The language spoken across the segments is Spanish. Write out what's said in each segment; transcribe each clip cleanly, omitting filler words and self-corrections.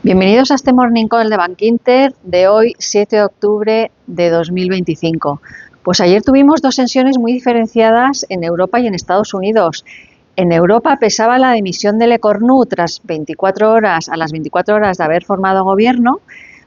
Bienvenidos a este Morning Call de Bankinter de hoy, 7 de octubre de 2025. Pues ayer tuvimos dos sesiones muy diferenciadas en Europa y en Estados Unidos. En Europa pesaba la dimisión de Le Cornu a las 24 horas de haber formado gobierno.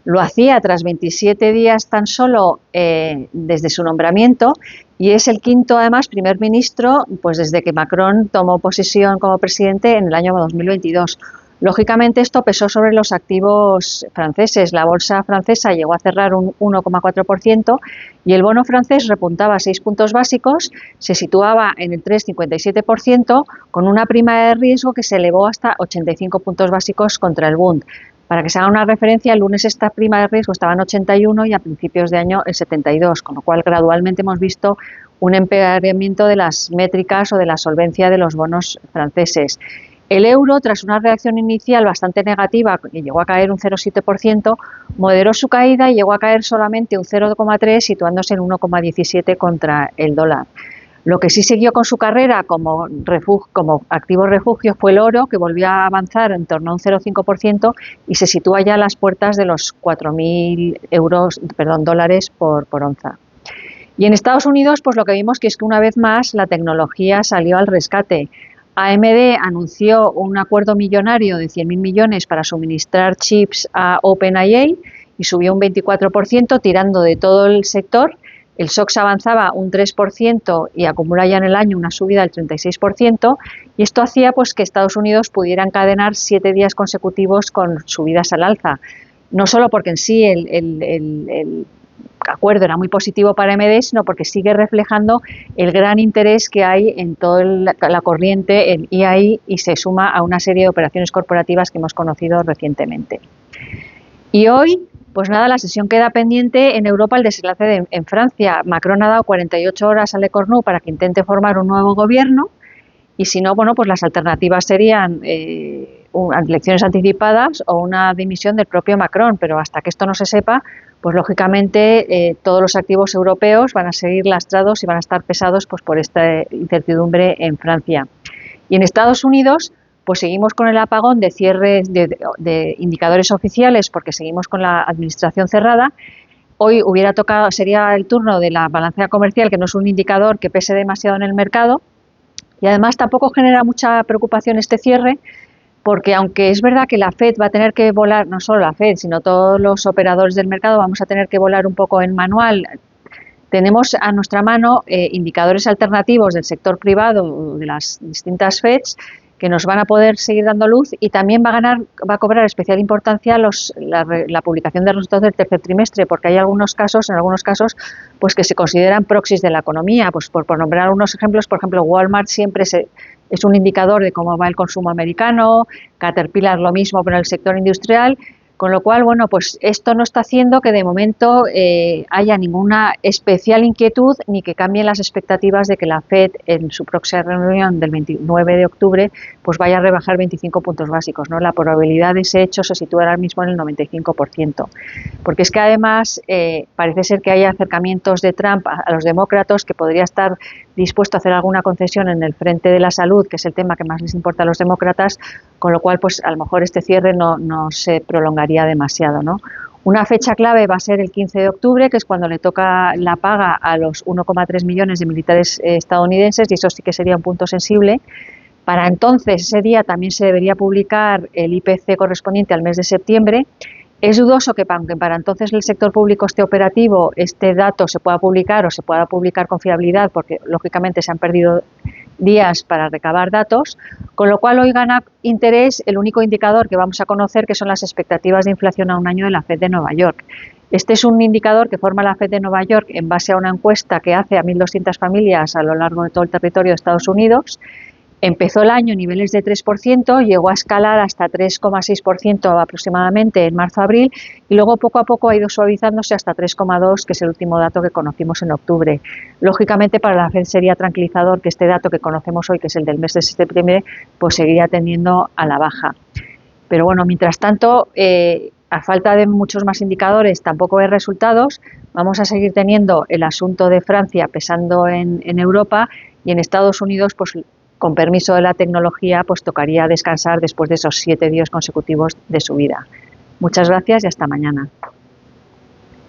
Lo hacía tras 27 días tan solo desde su nombramiento y es el quinto, además, primer ministro pues desde que Macron tomó posesión como presidente en el año 2022. Lógicamente esto pesó sobre los activos franceses. La bolsa francesa llegó a cerrar un 1,4% y el bono francés repuntaba 6 puntos básicos, se situaba en el 3,57% con una prima de riesgo que se elevó hasta 85 puntos básicos contra el Bund. Para que se haga una referencia, el lunes esta prima de riesgo estaba en 81 y a principios de año en 72, con lo cual gradualmente hemos visto un empeoramiento de las métricas o de la solvencia de los bonos franceses. El euro, tras una reacción inicial bastante negativa, que llegó a caer un 0,7%, moderó su caída y llegó a caer solamente un 0,3%, situándose en 1,17 contra el dólar. Lo que sí siguió con su carrera como activo refugio fue el oro, que volvió a avanzar en torno a un 0,5% y se sitúa ya a las puertas de los 4.000 dólares por onza. Y en Estados Unidos, pues lo que vimos que es que una vez más la tecnología salió al rescate. AMD anunció un acuerdo millonario de 100.000 millones para suministrar chips a OpenAI y subió un 24%, tirando de todo el sector. El SOX avanzaba un 3% y acumula ya en el año una subida del 36%, y esto hacía pues que Estados Unidos pudiera encadenar 7 días consecutivos con subidas al alza. No solo porque en sí el acuerdo era muy positivo para AMD, sino porque sigue reflejando el gran interés que hay en toda la corriente en AI y se suma a una serie de operaciones corporativas que hemos conocido recientemente. Y hoy, pues nada, la sesión queda pendiente en Europa el desenlace en Francia. Macron ha dado 48 horas a Le Cornu para que intente formar un nuevo gobierno y si no, bueno, pues las alternativas serían elecciones anticipadas o una dimisión del propio Macron, pero hasta que esto no se sepa, pues lógicamente todos los activos europeos van a seguir lastrados y van a estar pesados pues por esta incertidumbre en Francia. Y en Estados Unidos, pues seguimos con el apagón de cierre de indicadores oficiales porque seguimos con la administración cerrada. Hoy sería el turno de la balanza comercial, que no es un indicador que pese demasiado en el mercado, y además tampoco genera mucha preocupación este cierre, porque aunque es verdad que la FED va a tener que volar, no solo la FED, sino todos los operadores del mercado vamos a tener que volar un poco en manual. Tenemos a nuestra mano indicadores alternativos del sector privado, de las distintas FEDs, que nos van a poder seguir dando luz, y también va a cobrar especial importancia la publicación de resultados del tercer trimestre, porque hay en algunos casos, pues que se consideran proxies de la economía. Pues por nombrar algunos ejemplos, por ejemplo, Walmart siempre es un indicador de cómo va el consumo americano, Caterpillar lo mismo, pero en el sector industrial. Con lo cual, bueno, pues esto no está haciendo que de momento haya ninguna especial inquietud ni que cambien las expectativas de que la FED en su próxima reunión del 29 de octubre pues vaya a rebajar 25 puntos básicos, ¿no? La probabilidad de ese hecho se sitúa ahora mismo en el 95%. Porque es que además parece ser que hay acercamientos de Trump a los demócratas, que podría estar dispuesto a hacer alguna concesión en el frente de la salud, que es el tema que más les importa a los demócratas, con lo cual pues a lo mejor este cierre no se prolongaría demasiado, ¿no? Una fecha clave va a ser el 15 de octubre, que es cuando le toca la paga a los 1,3 millones de militares estadounidenses, y eso sí que sería un punto sensible. Para entonces, ese día también se debería publicar el IPC correspondiente al mes de septiembre. Es dudoso que aunque para entonces el sector público esté operativo, este dato se pueda publicar o se pueda publicar con fiabilidad, porque lógicamente se han perdido días para recabar datos, con lo cual hoy gana interés el único indicador que vamos a conocer, que son las expectativas de inflación a un año de la FED de Nueva York. Este es un indicador que forma la FED de Nueva York en base a una encuesta que hace a 1.200 familias a lo largo de todo el territorio de Estados Unidos. Empezó el año en niveles de 3%, llegó a escalar hasta 3,6% aproximadamente en marzo-abril y luego poco a poco ha ido suavizándose hasta 3,2%, que es el último dato que conocimos en octubre. Lógicamente para la FED sería tranquilizador que este dato que conocemos hoy, que es el del mes de septiembre, pues seguiría tendiendo a la baja. Pero bueno, mientras tanto, a falta de muchos más indicadores, tampoco hay resultados. Vamos a seguir teniendo el asunto de Francia pesando en Europa, y en Estados Unidos, pues con permiso de la tecnología, pues tocaría descansar después de esos 7 días consecutivos de subida. Muchas gracias y hasta mañana.